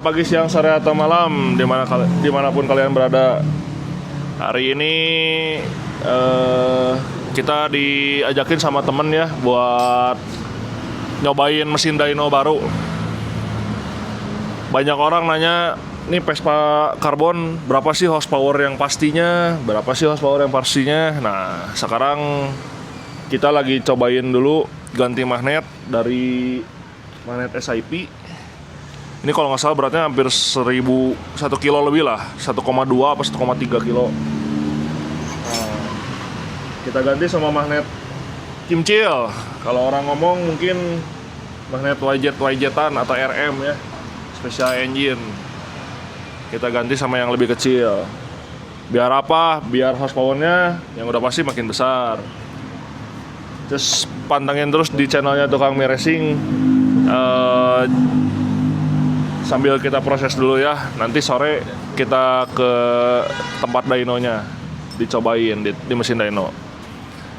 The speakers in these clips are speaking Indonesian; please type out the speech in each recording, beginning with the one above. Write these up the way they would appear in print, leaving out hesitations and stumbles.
pagi, siang, sore, atau malam dimanapun kalian berada. Hari ini kita diajakin sama temen ya buat nyobain mesin dyno baru. Banyak orang nanya, nih Vespa Carbon berapa sih horsepower yang pastinya, berapa sih horsepower yang pastinya. Nah, sekarang kita lagi cobain dulu ganti magnet dari magnet SIP. Ini kalau nggak salah beratnya hampir 1 kilo lebih lah, 1,2 apa 1,3 kilo. Nah, kita ganti sama magnet Kimcil. Kalau orang ngomong mungkin magnet YZ-YZ-an atau RM ya, special engine. Kita ganti sama yang lebih kecil. Biar apa? Biar horsepowernya yang udah pasti makin besar. Terus pantengin terus di channelnya Tukang Mi Racing. Sambil kita proses dulu ya. Nanti sore kita ke tempat dynonya, dicobain di mesin dyno.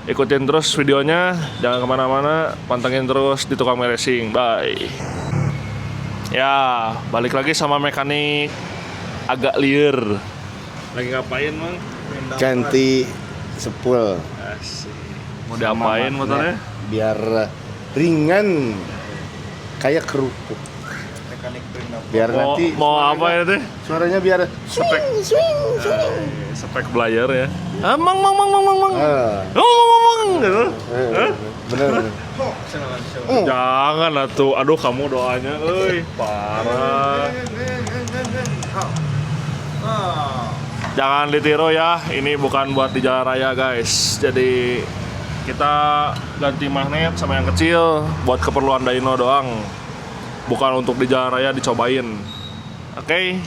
Ikutin terus videonya, jangan kemana-mana, pantengin terus di Tukang Mi Racing. Bye. Ya, balik lagi sama mekanik agak liar. Lagi ngapain, Mang? Ganti sepul. Asik. Mau diapain motornya? Biar ringan kayak kerupuk. Biar nanti mau apa ya teh? suaranya biar Spek spek belajar ya. Mang gitu. bener. Jangan atuh. Aduh, kamu doanya euy, parah. Jangan ditiru ya. Ini bukan buat di jalan raya, guys. Jadi kita ganti magnet sama yang kecil buat keperluan dyno doang. Bukan untuk di jalan raya dicobain. Oke.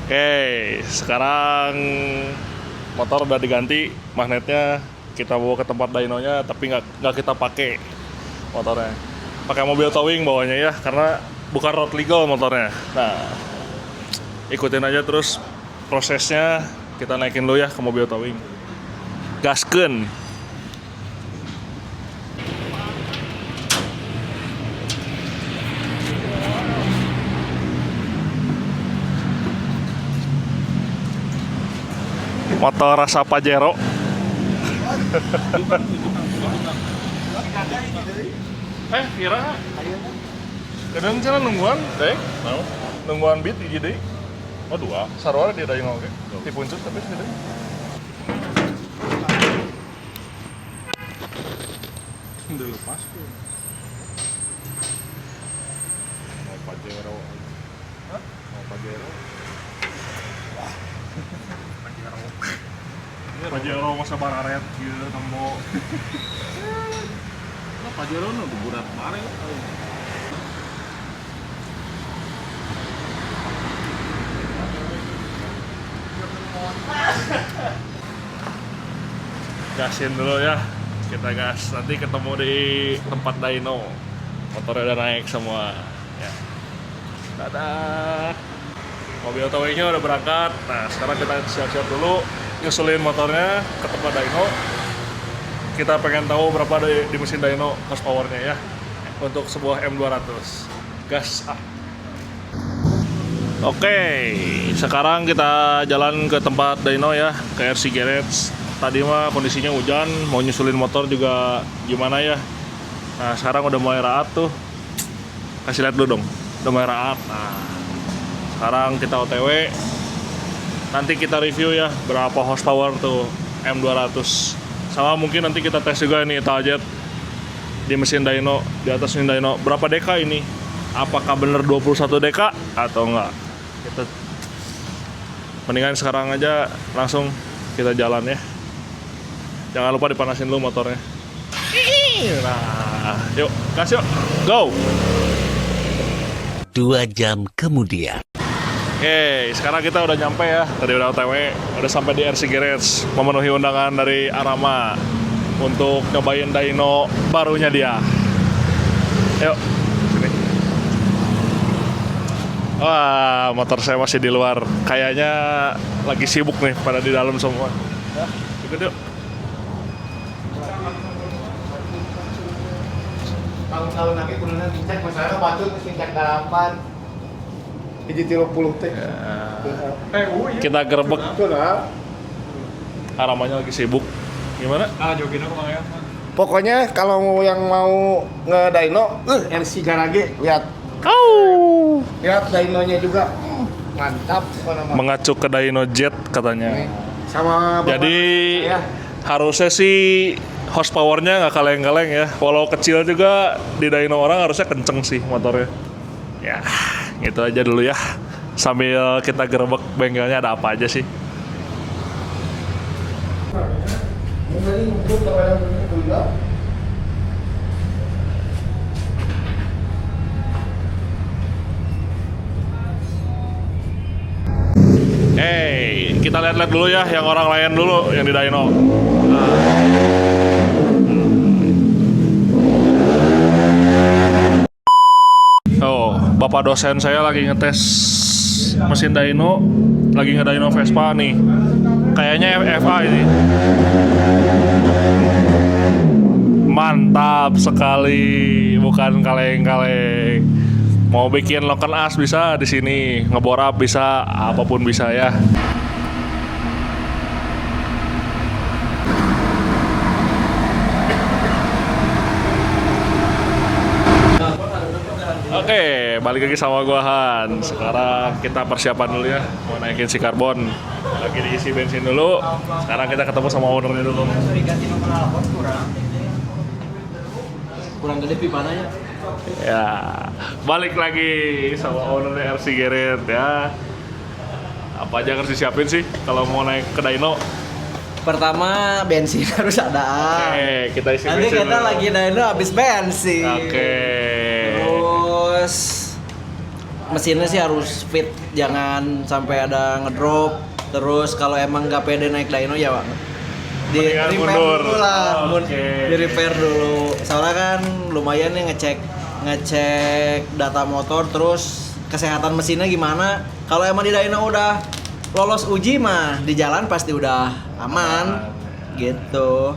Oke, sekarang motor udah diganti, magnetnya kita bawa ke tempat dynonya, tapi nggak kita pakai motornya. Pakai mobil towing bawanya ya, karena bukan road legal motornya. Nah, ikutin aja terus prosesnya. Kita naikin dulu ya ke mobil towing. Gaskeun. Motor rasa Pajero. Kira kadang cara nungguan deh, nungguan beat hiji deui. Oh, 2 sarua di dyno oge. Ti puncut tapi gede. Udah lepas tuh. Mau Pajero. Hah? Mau Pajero. Pajero masa bararet gitu tembo. Nah, Pajero nu budak bare. Gasin dulu ya. Kita gas. Nanti ketemu di tempat dyno. Motornya udah naik semua ya. Dadah. Mobil towingnya udah berangkat. Nah, sekarang kita siap-siap dulu nyusulin motornya ke tempat dyno. Kita pengen tahu berapa di mesin dyno horsepowernya ya untuk sebuah M200. Gas ah. Oke, sekarang kita jalan ke tempat dyno ya, ke RC Garage. Tadi mah kondisinya hujan, mau nyusulin motor juga gimana ya. Nah, sekarang udah mulai raat tuh. Kasih lihat dulu dong, udah mulai raat. Nah, sekarang kita OTW. Nanti kita review ya berapa horsepower tuh M200. Sama mungkin nanti kita tes juga ini target di mesin dyno, di atas mesin dyno. Berapa deka ini? Apakah bener 21 deka atau enggak? Kita mendingan sekarang aja langsung kita jalan ya. Jangan lupa dipanasin dulu motornya. Nah, yuk, gas yuk. Go! 2 jam kemudian. Oke, sekarang kita udah nyampe ya. Tadi udah OTW, udah sampai di RC Garage, memenuhi undangan dari Arama untuk nyobain dyno barunya dia. Yuk, sini. Wah, motor saya masih di luar. Kayaknya lagi sibuk nih, pada di dalam semua. Ikut yuk. Tahun-tahun lagi kudunan dicek masalah batu ke tingkat 8. Hiji 30 teh. Kita gerbek. Betul ah. Aramanya lagi sibuk. Gimana? Jogging aku kemarin. Pokoknya kalau yang mau ngedyno, RC Garage lihat. Kau Lihat dynonya juga. Mantap. mengacu ke dyno jet katanya. Sama bapak Jadi saya. harusnya sih horsepowernya nggak kaleng-kaleng ya. Walau kecil juga di dyno orang harusnya kenceng sih motornya. Ya, gitu aja dulu ya. Sambil kita gerebek bengkelnya ada apa aja sih. Hey, kita lihat-lihat dulu ya yang orang lain dulu yang di dyno. Oh, bapak dosen saya lagi ngetes mesin dyno, lagi ngedyno Vespa nih. Kayaknya FFA ini. Mantap sekali, bukan kaleng-kaleng. Mau bikin loken as bisa di sini, ngeborap bisa, apapun bisa ya. Oke, balik lagi sama gua Han. Sekarang kita persiapan dulu ya, mau naikin si karbon. Lagi diisi bensin dulu. Sekarang kita ketemu sama ownernya dulu. Diganti nomor telepon kurang gede pipananya. Ya, balik lagi sama ownernya RC Garage ya. Apa aja harus disiapin sih kalau mau naik ke dyno? Pertama bensin harus ada. Oke, kita isi Nanti bensin kita dulu. lagi dyno habis bensin. Oke. Terus mesinnya sih harus fit, jangan sampai ada ngedrop. Terus kalau emang nggak pede naik dyno ya Pak, di Mendingan repair mundur. dulu lah, Oke. di repair dulu. Soalnya kan lumayan nih ngecek data motor, terus kesehatan mesinnya gimana. Kalau emang di dyno udah lolos uji mah di jalan pasti udah aman. Gitu.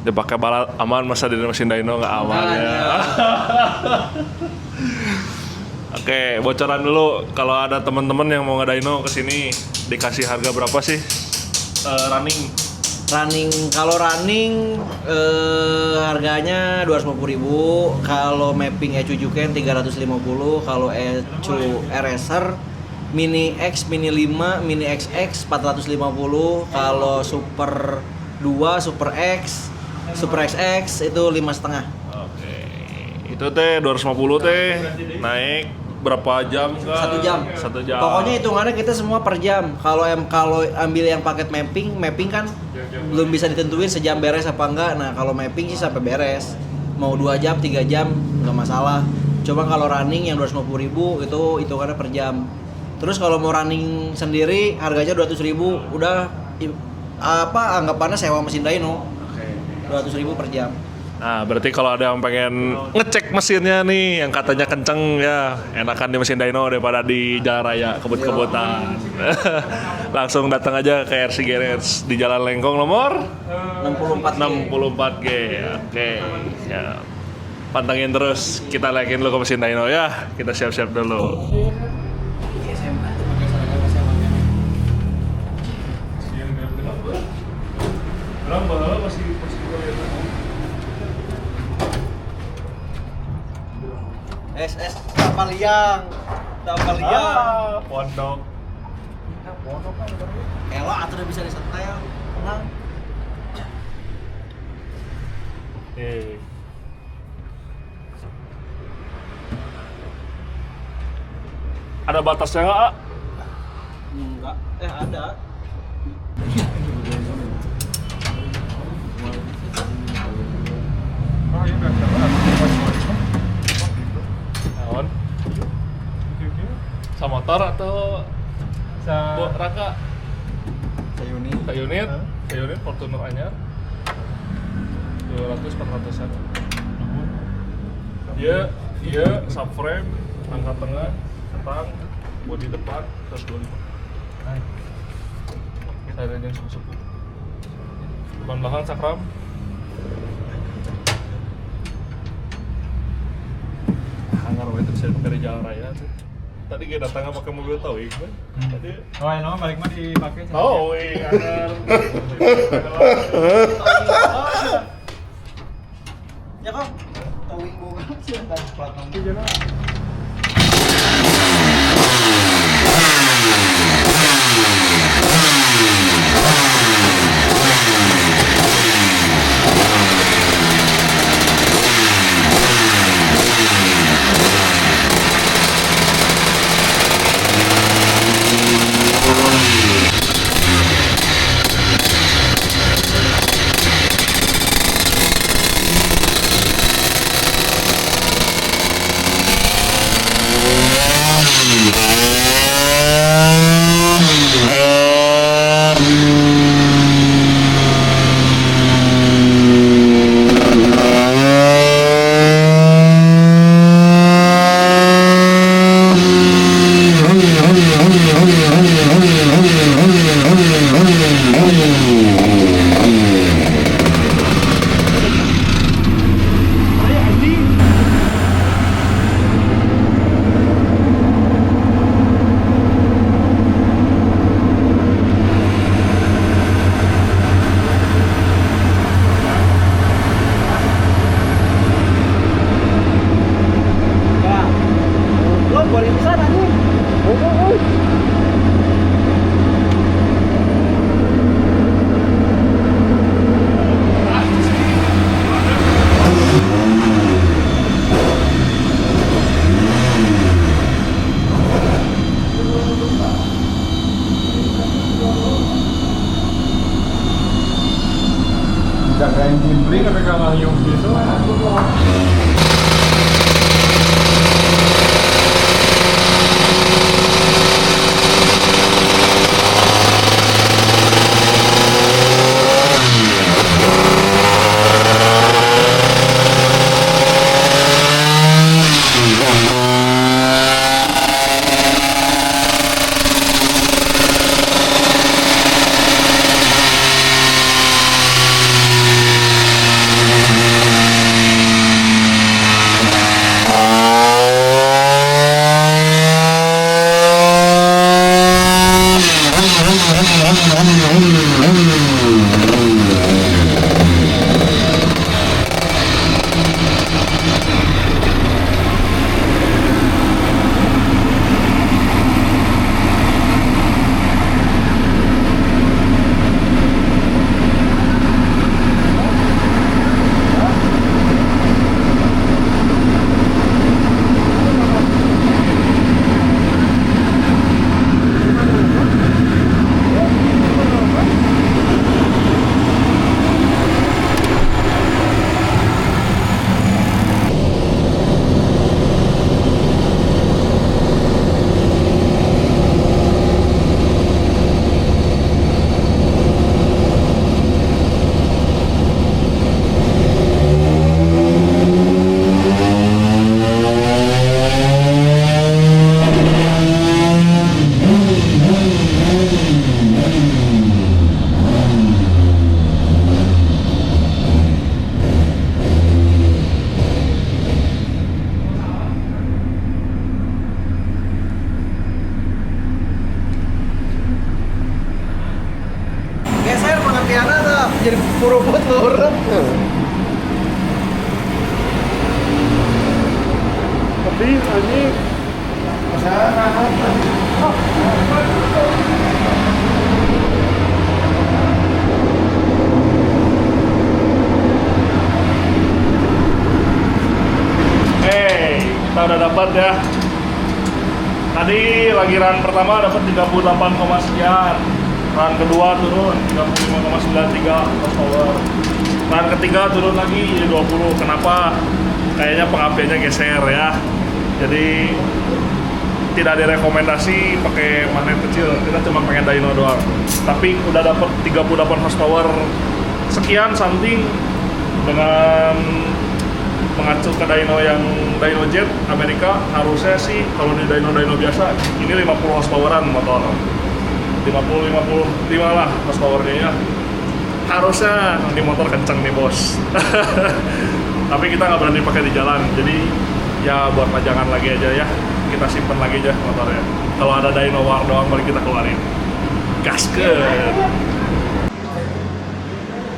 Dipakai balat aman, masa di mesin dyno nggak aman ya. Makanya. Oke, bocoran dulu kalau ada teman-teman yang mau ngedyno ke sini dikasih harga berapa sih? Running. Kalau running harganya 250.000, kalau mapping Ecu Juken 350, kalau Ecu RSR Mini X, Mini 5, Mini XX 450, kalau Super 2, Super X, Super XX itu 5,5. Oke. Itu teh 250 teh naik berapa jam kah? 1 jam. 1 jam. Pokoknya hitungannya kita semua per jam. Kalau ambil yang paket mapping kan belum bisa ditentuin sejam beres apa enggak. Nah, kalau mapping sih sampai beres. Mau 2 jam, 3 jam nggak masalah. Coba kalau running yang 250.000 itu hitungannya per jam. Terus kalau mau running sendiri harganya 200.000, udah anggapannya sewa mesin dyno. Oke. 200.000 per jam. Nah, berarti kalau ada yang pengen ngecek mesinnya nih, yang katanya kenceng ya, enakan di mesin dyno daripada di jalan raya kebut-kebutan. Langsung datang aja ke RC Garage di Jalan Lengkong nomor 64. 64G. Oke. Ya. Pantengin terus, kita naikin dulu ke mesin dyno ya. Kita siap-siap dulu. Kapal liang. Pondok. Elok atau udah bisa disetel. Tenang. Ada batasnya nggak? A? Enggak. Ada. Naon? Sama motor atau Raka. Sayunit. Sayunit Fortuner anyar. 200-400an. Iya, subframe, angka tengah, ketang, bodi depan, 125. Kita ada yang suku-suku. Ban belakang cakram. Hangar itu bisa pakai di jalan raya tuh. Tadi kita datang pakai mobil towing kan? Tadi. Oh, ini mah balik mah dipakai. Towing, hangar. Ya kok, towing bunga sih dan plat nomor. Jagain timbring tapi kalau yung gitu. Geser pengertiannya tuh, jadi puruput lurut. Tapi anjing kita udah dapat ya. Tadi lagi run pertama dapat 38, sekian. Run kedua turun 35,93 horsepower. Run ketiga turun lagi jadi 20. Kenapa? Kayaknya pengapiannya geser ya. Jadi tidak direkomendasi pakai magnet kecil, kita cuma pengen dyno doang. Tapi udah dapat 38 horsepower sekian something dengan mengacu ke dyno yang dyno jet Amerika. Harusnya sih kalau di dyno biasa ini 50 horsepoweran motor, 55 lah horsepowernya ya. Harusnya di motor kenceng nih bos. Tapi kita nggak berani pakai di jalan, jadi ya buat pajangan lagi aja ya, kita simpen lagi aja motornya. Kalau ada dyno war doang baru kita keluarin. Gaskeun.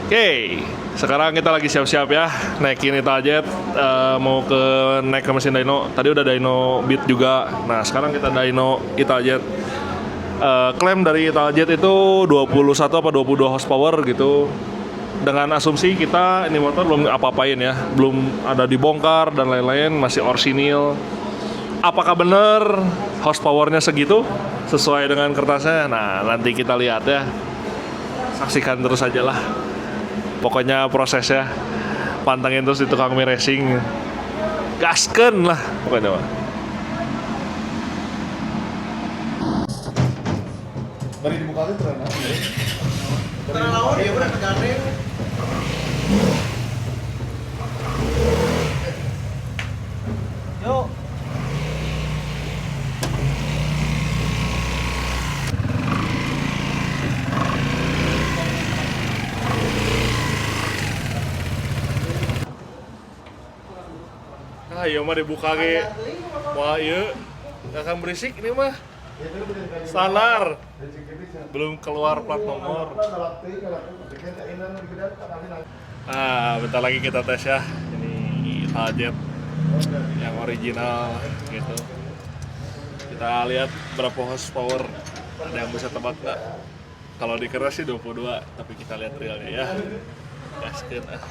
Oke, sekarang kita lagi siap-siap ya naikin Italjet, mau naik ke mesin dyno. Tadi udah dyno beat juga. Nah sekarang kita dyno Italjet. Klaim dari Italjet itu 21 apa 22 horsepower gitu. Dengan asumsi kita ini motor belum apa-apain ya, belum ada dibongkar dan lain-lain, masih orsinil. Apakah bener horsepowernya segitu sesuai dengan kertasnya? Nah nanti kita lihat ya, saksikan terus aja lah. Pokoknya prosesnya pantengin terus di tukang Mi Racing, gaskeun lah pokoknya mah. Bari dibuka itu terang. Karena lawan dia udah kegandeng. Yuk. Ah iya mah dibuka ge. Wah iya, nggak akan berisik ini mah. Standar. Belum keluar plat nomor. Bentar lagi kita tes ya. Ini Italjet yang original gitu. Kita lihat berapa horsepower. Ada yang bisa tebak nggak? Kalau di keras sih 22, tapi kita lihat realnya ya. Gaskeun ah.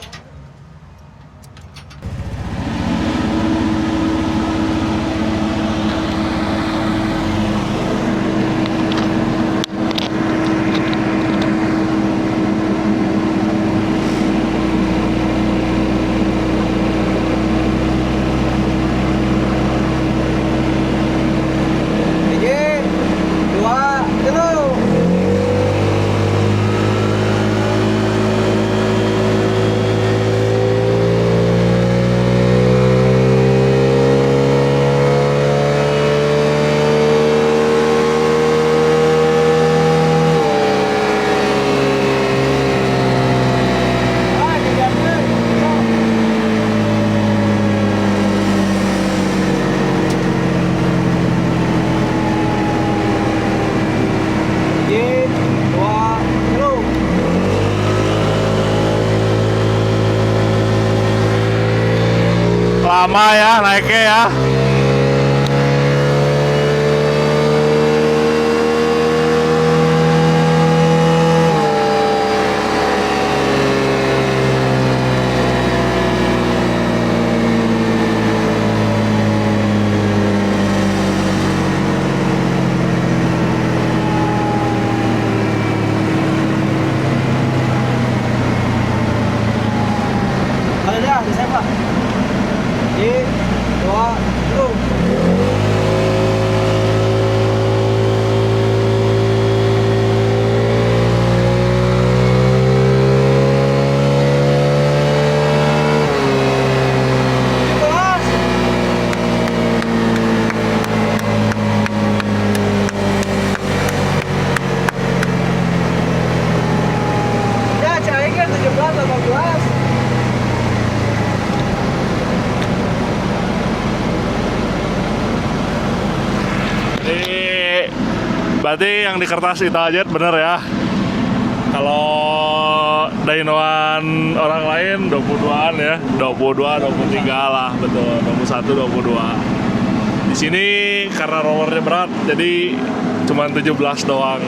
Lama ya naiknya ya. Kali dah, disembah. 2, 1. Ya, cahaya kan 17, 18. Berarti yang di kertas Italjet bener ya. Kalau dynoan orang lain 22-an ya, 22, 23 lah, betul, 21, 22. Di sini karena rollernya berat, jadi cuma 17 doang.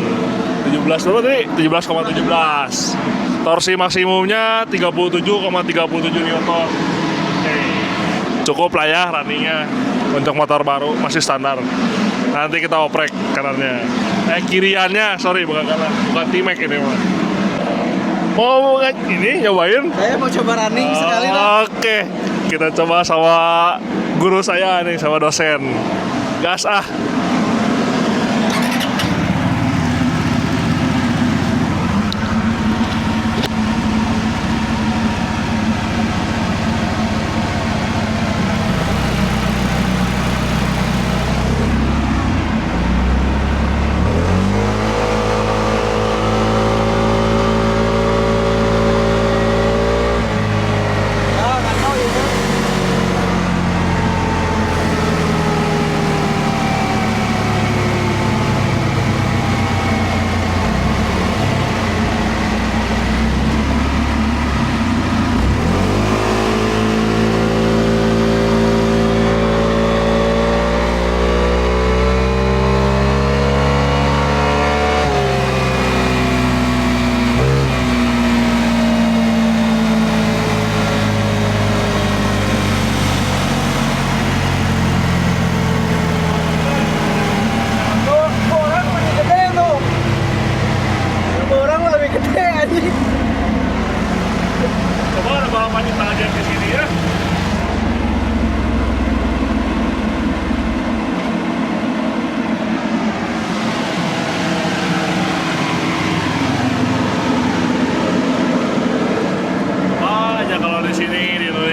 17 berapa tadi? 17,17. Torsi maksimumnya 37,37 Newton. Oke. Cukup lah ya runningnya untuk motor baru, masih standar. Nanti kita oprek kanannya. Kiriannya, sorry bukan kanan, bukan T-Max ini mah. Mau ini nyobain? Saya mau coba running sekali dah. Oke, kita coba sama guru saya nih, sama dosen. Gas ah.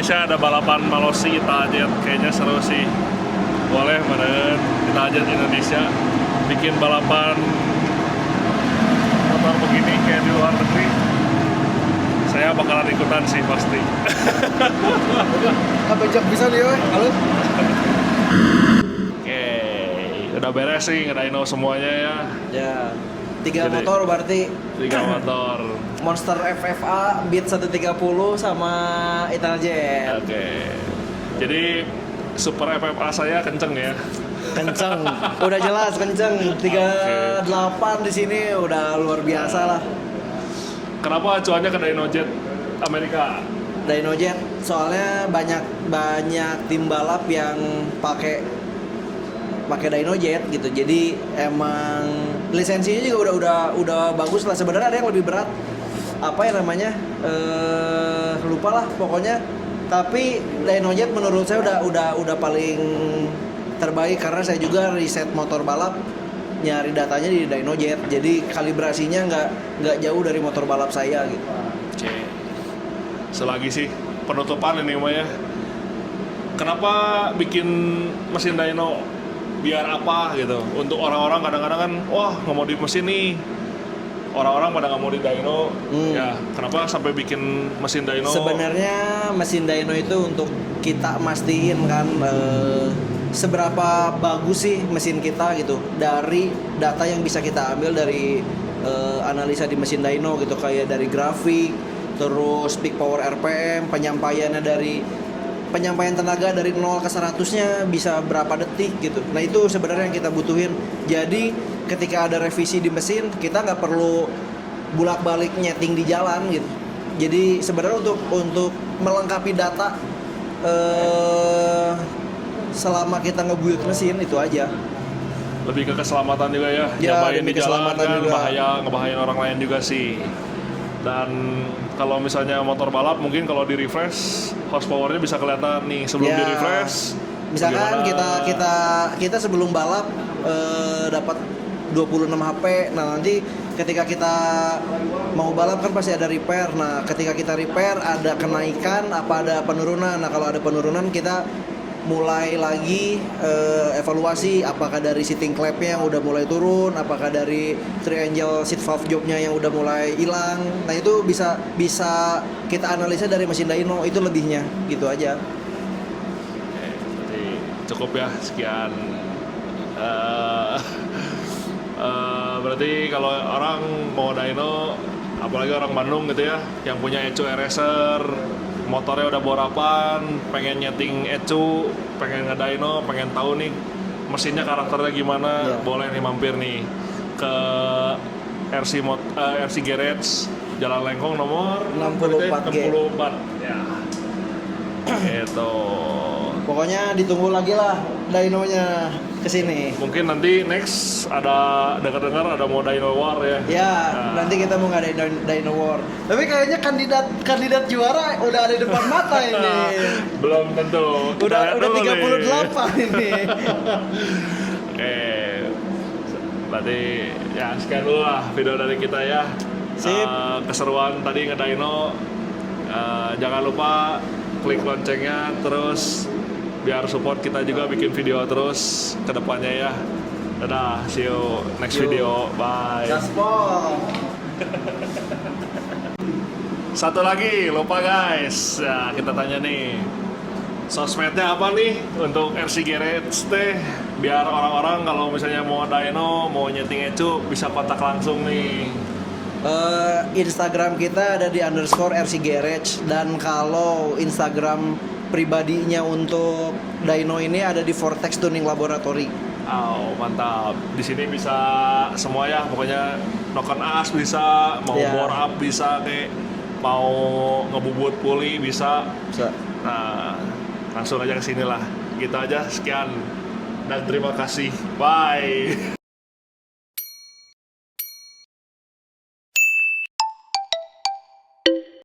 Indonesia ada balapan Malosi Itajet, kayaknya seru sih. Boleh meren Itajet Indonesia bikin balapan motor begini kayak di luar negeri. Saya bakalan ikutan sih pasti. Apa jak bisa nih, halo? Oke, udah beres sih ngedaino semuanya ya. Ya, 3 Jadi- motor berarti 3 motor. Monster FFA Beat 130 sama Italjet. Oke. Jadi Super FFA saya kenceng ya. Kenceng, udah jelas kenceng. 38 di sini udah luar biasa lah. Kenapa acuannya ke Dynojet Amerika? Dynojet soalnya banyak tim balap yang pakai Dynojet gitu. Jadi emang lisensinya juga udah bagus lah. Sebenarnya ada yang lebih berat. Apa ya namanya? Lupa lah pokoknya. Tapi Dynojet menurut saya udah paling terbaik karena saya juga riset motor balap nyari datanya di Dynojet. Jadi kalibrasinya nggak jauh dari motor balap saya gitu. Oke. Selagi sih penutupan ini mah ya. Kenapa bikin mesin dyno? Biar apa gitu? Untuk orang-orang kadang-kadang kan, wah ngemodif mesin nih. Orang-orang pada nggak mau di dyno, ya kenapa sampai bikin mesin dyno? Sebenarnya mesin dyno itu untuk kita mastiin kan seberapa bagus sih mesin kita gitu dari data yang bisa kita ambil dari analisa di mesin dyno gitu, kayak dari grafik, terus peak power RPM, penyampaian tenaga dari 0 ke 100-nya bisa berapa detik gitu. Nah itu sebenarnya yang kita butuhin. Jadi ketika ada revisi di mesin, kita nggak perlu bolak-balik nyeting di jalan gitu. Jadi sebenarnya untuk melengkapi data selama kita nge-build mesin itu aja. Lebih ke keselamatan juga ya. Ya, Nyobain demi di jalan keselamatan kan juga. ngebahayain orang lain juga sih. Dan kalau misalnya motor balap mungkin kalau di refresh horsepower-nya bisa kelihatan nih sebelum Ya. di refresh. Misalkan gimana. kita sebelum balap dapat 26 HP. Nah, nanti ketika kita mau balap kan pasti ada repair. Nah, ketika kita repair ada kenaikan apa ada penurunan. Nah, kalau ada penurunan kita mulai lagi evaluasi apakah dari seating clamp-nya yang udah mulai turun, apakah dari triangle seat valve job-nya yang udah mulai hilang. Nah, itu bisa kita analisa dari mesin dyno, itu lebihnya gitu aja. Berarti cukup ya sekian. Berarti kalau orang mau dyno, apalagi orang Bandung gitu ya, yang punya Ecu Racer, motornya udah bораpan, pengen nyeting Ecu, pengen ngedyno, pengen tahu nih mesinnya karakternya gimana, Ya. boleh nih mampir nih ke RC Garage Jalan Lengkong nomor 64G. 64 ya. Itu. Pokoknya ditunggu lagi lah dynonya kesini. Mungkin nanti next ada dengar-dengar ada mau Dyno War ya. Ya, Nah, nanti kita mau ngadain Dyno War. Tapi kayaknya kandidat juara udah ada di depan mata ini. belum tentu. Kita lihat Udah dulu nih. 38 ini. Berarti ya sekian dulu lah video dari kita ya. Sip. Keseruan tadi ngedyno. Jangan lupa klik loncengnya terus biar support kita juga bikin video terus ke depannya ya. Dadah, see you next Yo. video. Bye. Gaspol. Satu lagi, lupa guys. Ya, kita tanya nih. Sosmednya apa nih untuk RC Garage teh? Biar orang-orang kalau misalnya mau dyno, mau nyeting Ecu bisa kontak langsung nih. Instagram kita ada di _RC Garage, dan kalau Instagram pribadinya untuk dyno ini ada di Vortex Tuning Laboratory. Oh, mantap. Di sini bisa semua ya, pokoknya noken as bisa, mau Ya. bore up bisa, kayak mau ngebubut puli bisa. Bisa. Nah, langsung aja ke sini lah. Gitu aja, sekian dan terima kasih. Bye.